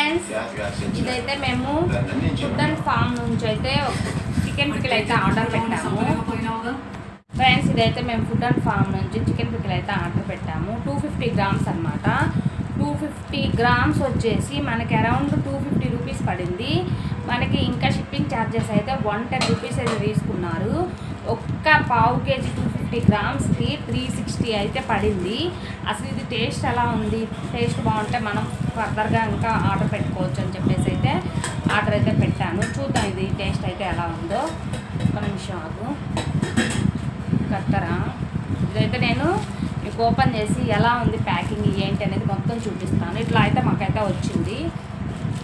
Friends ఇదైతే మేము food and form నుంచి అయితే చికెన్ పికిల్ అయితే ఆర్డర్ పెట్టాము ఫ్రెండ్స్. ఇదైతే మేము ఫుడ్ అండ్ ఫామ్ నుంచి చికెన్ పికిల్ అయితే ఆర్డర్ పెట్టాము. 250 గ్రామ్స్ అనమాట. 250 గ్రామ్స్ వచ్చేసి మనకి అరౌండ్ 250 రూపీస్ పడింది. మనకి ఇంకా షిప్పింగ్ ఛార్జెస్ అయితే 110 రూపీస్ అయితే తీసుకున్నారు. ఒక్క పావు కేజీ 250 గ్రామ్స్కి 360 అయితే పడింది. అసలు ఇది టేస్ట్ ఎలా ఉంది, టేస్ట్ బాగుంటే మనం ఫర్దర్గా ఇంకా ఆర్డర్ పెట్టుకోవచ్చు అని చెప్పేసి అయితే ఆర్డర్ అయితే పెట్టాను. చూద్దాం ఇది టేస్ట్ అయితే ఎలా ఉందో. ఒక నిమిషం ఆగు కట్టరా. ఇదైతే నేను మీకు ఓపెన్ చేసి ఎలా ఉంది ప్యాకింగ్ ఏంటి అనేది మొత్తం చూపిస్తాను. ఇట్లా అయితే మాకైతే వచ్చింది.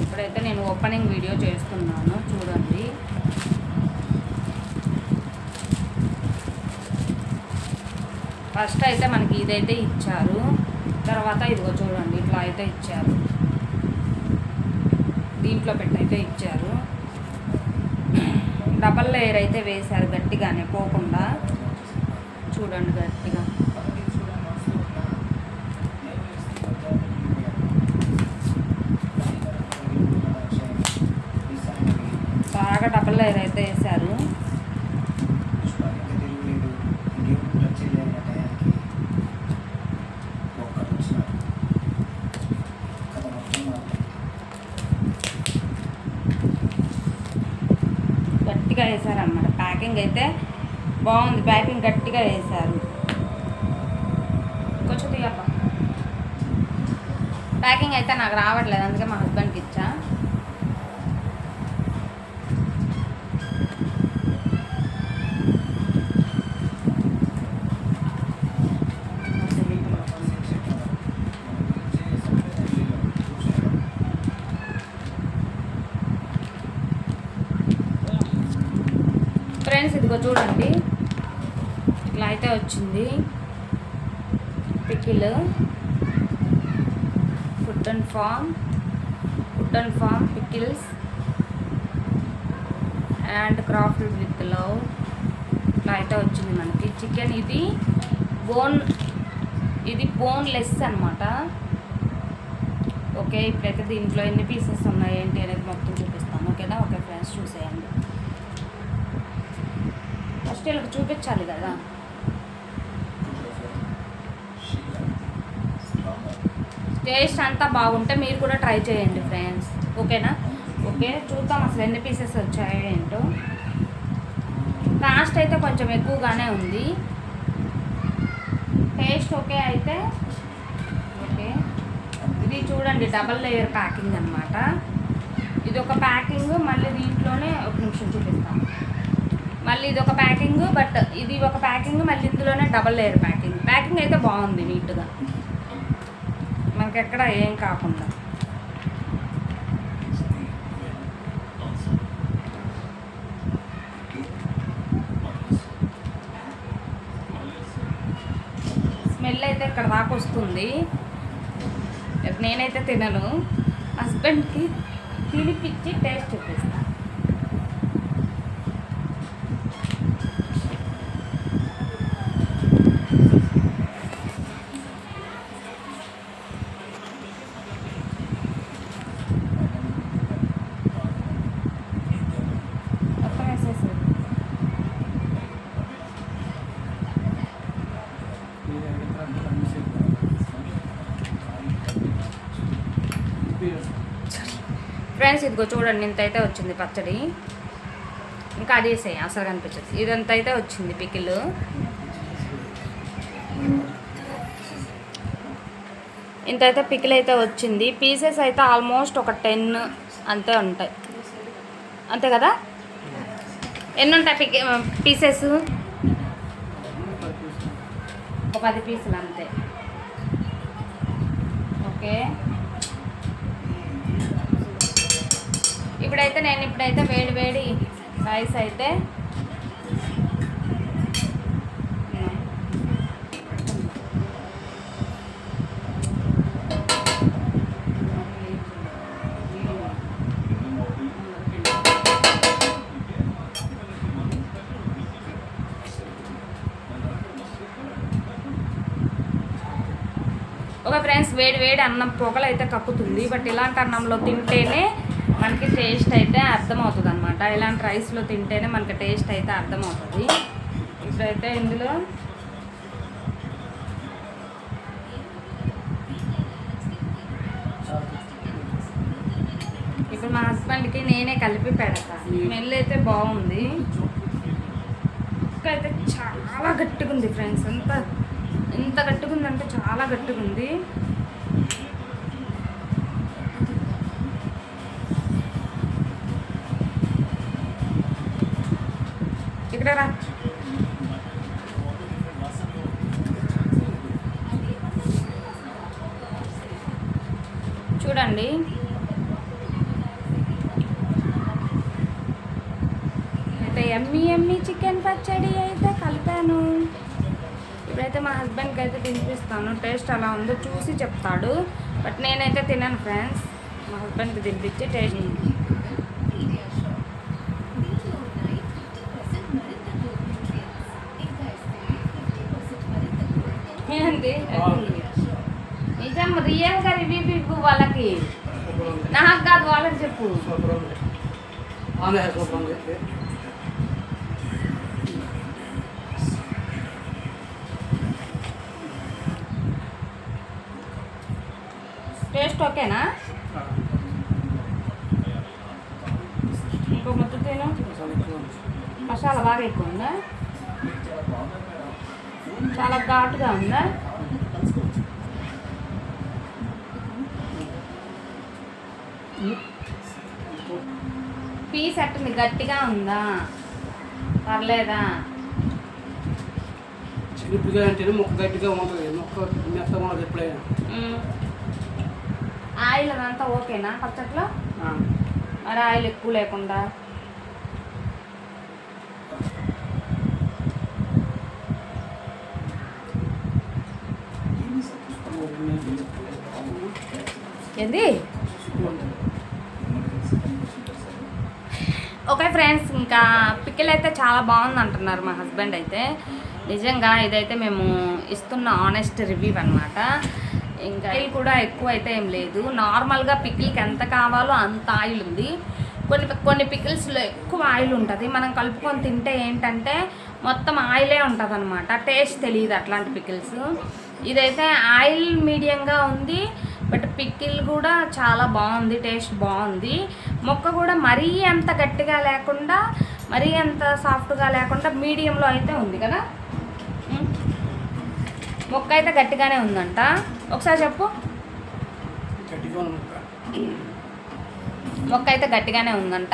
ఇప్పుడైతే నేను ఓపెనింగ్ వీడియో చేస్తున్నాను చూడండి. ఫస్ట్ అయితే మనకి ఇదైతే ఇచ్చారు. తర్వాత ఇదిగో చూడండి ఇట్లా అయితే ఇచ్చారు. దీంట్లో పెట్టయితే ఇచ్చారు. డబల్ లేయర్ అయితే వేశారు గట్టిగానే పోకుండా. చూడండి గట్టిగా బాగా డబల్ లేయర్ అయితే వేశారు. గట్టిగా వేశారన్నమాట. ప్యాకింగ్ అయితే బాగుంది. ప్యాకింగ్ గట్టిగా వేశారు. కొంచెం తీయప్ప. ప్యాకింగ్ అయితే నాకు రావట్లేదు, అందుకే మా హస్బెండ్కి ఇచ్చా. ఫ్రెండ్స్ ఇదిగో చూడండి ఇట్లా అయితే వచ్చింది pickle. Food and farm pickles and crafted with love ఇట్లా అయితే వచ్చింది మనకి. చికెన్ ఇది బోన్లెస్ అనమాట. ఓకే, ఇప్పుడైతే దీంట్లో ఎన్ని పీసెస్ ఉన్నాయి ఏంటి అనేది మొత్తం చూపిస్తాను. ఓకేనా? ఓకే ఫ్రెండ్స్ చూసేయండి. ఫస్ట్ వీళ్ళకి చూపించాలి కదా. టేస్ట్ అంతా బాగుంటే మీరు కూడా ట్రై చేయండి ఫ్రెండ్స్. ఓకేనా? ఓకే, చూద్దాం అసలు ఎన్ని పీసెస్ వచ్చాయో ఏంటో. కాస్ట్ అయితే కొంచెం ఎక్కువగానే ఉంది. టేస్ట్ ఓకే అయితే ఓకే. ఇది చూడండి డబల్ లేయర్ ప్యాకింగ్ అనమాట. ఇది ఒక ప్యాకింగ్, మళ్ళీ దీంట్లోనే ఒక నిమిషం చూపిస్తాను. మళ్ళీ ఇది ఒక ప్యాకింగ్, బట్ ఇది ఒక ప్యాకింగ్, మళ్ళీ ఇందులోనే డబల్ లేయర్ ప్యాకింగ్. ప్యాకింగ్ అయితే బాగుంది నీట్గా, మనకి ఎక్కడ ఏం కాకుండా. స్మెల్ అయితే ఇక్కడ దాకా వస్తుంది. నేనైతే తినను, హస్బెండ్కి తినిపించి టేస్ట్ చూపిస్తాను. ఫ్రెండ్స్ ఇదిగో చూడండి ఇంత అయితే వచ్చింది పచ్చడి. ఇంకా అది వేసేయి అసలు కనిపించదు. ఇదంతా అయితే వచ్చింది పికిల్. ఇంత అయితే పికిల్ అయితే వచ్చింది. పీసెస్ అయితే ఆల్మోస్ట్ ఒక 10 అంతే ఉంటాయి, అంతే కదా? ఎన్ని ఉంటాయి పీసెస్? ఒక 10 పీసులు అంతే. ఓకే, ఇప్పుడైతే వేడి రైస్ అయితే ఫ్రెండ్స్ వేడి వేడి అన్నం పొగలు అయితే కక్కుతుంది. బట్ ఇలాంటి అన్నంలో తింటేనే మనకి టేస్ట్ అయితే అర్థమవుతుంది అనమాట. ఇలాంటి రైస్లో తింటేనే మనకి టేస్ట్ అయితే అర్థమవుతుంది. ఇప్పుడైతే ఇందులో ఇప్పుడు మా హస్బెండ్కి నేనే కలిపి పెడతా. స్మెల్ అయితే బాగుంది. ముక్క అయితే చాలా గట్టిగా ఉంది ఫ్రెండ్స్. ఎంత గట్టిగా ఉందంటే చాలా గట్టిగా ఉంది. ఇక్కడ రా. చూడండి అయితే ఎమ్మి చికెన్ పచ్చడి అయితే కలిపాను. ఇప్పుడైతే మా హస్బెండ్కి అయితే తినిపిస్తాను. టేస్ట్ అలా ఉందో చూసి చెప్తాడు. బట్ నేనైతే తిన్నాను ఫ్రెండ్స్. మా హస్బెండ్కి తినిపించి టేస్ట్ ఏంటి నిజం రియల్గా రివ్యూ ఇవ్వు వాళ్ళకి. నాకు కాదు వాళ్ళకి చెప్పు. టేస్ట్ ఓకేనా? ఇంకో ముద్ద తిను. మసాలా బాగా ఎక్కువ ఉందా? చాలా ఘాటుగా ఉందా? పీస్ అట్టుంది గట్టిగా ఉందా? పర్లేదా? చిలిపిగా అంటేనే మొక్క గట్టిగా ఉంటుంది, మొక్క మెత్తగా ఉండదు ఎప్పుడైనా. ఆయిల్ అదంతా ఓకేనా పచ్చట్లో? మరి ఆయిల్ ఎక్కువ లేకుండా ఏంది? ఓకే ఫ్రెండ్స్, ఇంకా పికిల్ అయితే చాలా బాగుంది అంటున్నారు మా హస్బెండ్ అయితే. నిజంగా ఇదైతే మేము ఇస్తున్న ఆనెస్ట్ రివ్యూ అనమాట. ఇంకా ఆయిల్ కూడా ఎక్కువ అయితే ఏం లేదు. నార్మల్గా పికిల్కి ఎంత కావాలో అంత ఆయిల్ ఉంది. కొన్ని పికిల్స్లో ఎక్కువ ఆయిల్ ఉంటుంది. మనం కలుపుకొని తింటే ఏంటంటే మొత్తం ఆయిలే ఉంటుంది అనమాట. టేస్ట్ తెలియదు అట్లాంటి పికిల్స్. ఇదైతే ఆయిల్ మీడియంగా ఉంది. బట్ పికిల్ కూడా చాలా బాగుంది, టేస్ట్ బాగుంది. మొక్క కూడా మరీ అంత గట్టిగా లేకుండా మరీ అంత సాఫ్ట్గా లేకుండా మీడియంలో అయితే ఉంది కదా. మొక్క అయితే గట్టిగానే ఉందంట. ఒకసారి చెప్పు. మొక్క అయితే గట్టిగానే ఉందంట.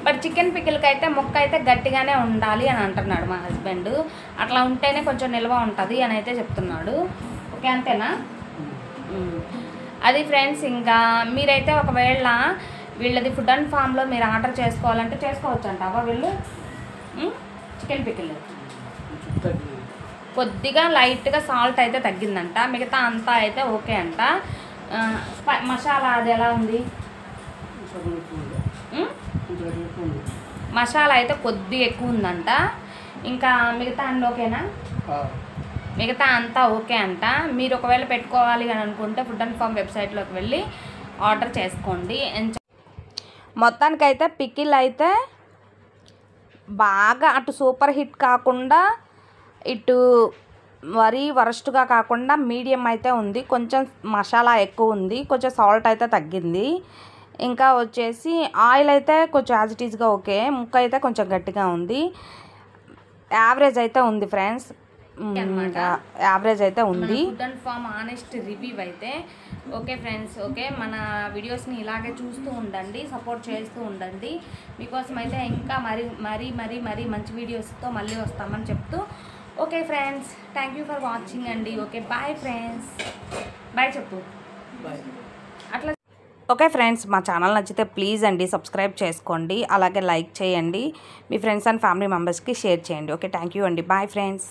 బట్ చికెన్ పికిల్కి అయితే మొక్క అయితే గట్టిగానే ఉండాలి అని అంటున్నాడు మా హస్బెండ్. అట్లా ఉంటేనే కొంచెం నిల్వ ఉంటుంది అని అయితే చెప్తున్నాడు. ఓకే అంతేనా? అది ఫ్రెండ్స్. ఇంకా మీరైతే ఒకవేళ వీళ్ళది ఫుడ్ అండ్ ఫామ్లో మీరు ఆర్డర్ చేసుకోవాలంటే చేసుకోవచ్చు అంటావా? వీళ్ళు చికెన్ పికిల్ కొద్దిగా లైట్గా సాల్ట్ అయితే తగ్గిందంట. మిగతా అంతా అయితే ఓకే అంట. మసాలా అది ఎలా ఉంది? మసాలా అయితే కొద్దిగా ఎక్కువ ఉందంట. ఇంకా మిగతా అన్నీ ఓకేనా? మిగతా అంతా ఓకే అంట. మీరు ఒకవేళ పెట్టుకోవాలి అని అనుకుంటే ఫుడ్ అండ్ ఫామ్ వెబ్సైట్లోకి వెళ్ళి ఆర్డర్ చేసుకోండి. మొత్తానికైతే పికిల్ అయితే బాగా అటు సూపర్ హిట్ కాకుండా ఇటు మరీ వరస్ట్గా కాకుండా మీడియం అయితే ఉంది. కొంచెం మసాలా ఎక్కువ ఉంది, కొంచెం సాల్ట్ అయితే తగ్గింది. ఇంకా వచ్చేసి ఆయిల్ అయితే కొంచెం యాజ్ ఇట్ ఈస్గా ఓకే. ముక్క అయితే కొంచెం గట్టిగా ఉంది. యావరేజ్ అయితే ఉంది ఫ్రెండ్స్. యావరేజ్ అయితే ఉంది. Food and farm honest review అయితే ఓకే ఫ్రెండ్స్. ఓకే, మన వీడియోస్ని ఇలాగే చూస్తూ ఉండండి, సపోర్ట్ చేస్తూ ఉండండి. మీకోసం అయితే ఇంకా మరీ మంచి వీడియోస్తో మళ్ళీ వస్తామని చెప్తూ okay friends, thank you for watching అండి. Okay bye friends. బాయ్ చెప్పు. అట్లా ఓకే ఫ్రెండ్స్, మా ఛానల్ నచ్చితే ప్లీజ్ అండి సబ్స్క్రైబ్ చేసుకోండి. అలాగే లైక్ చేయండి. మీ ఫ్రెండ్స్ అండ్ ఫ్యామిలీ మెంబర్స్కి షేర్ చేయండి. ఓకే, థ్యాంక్ యూ అండి. Bye friends.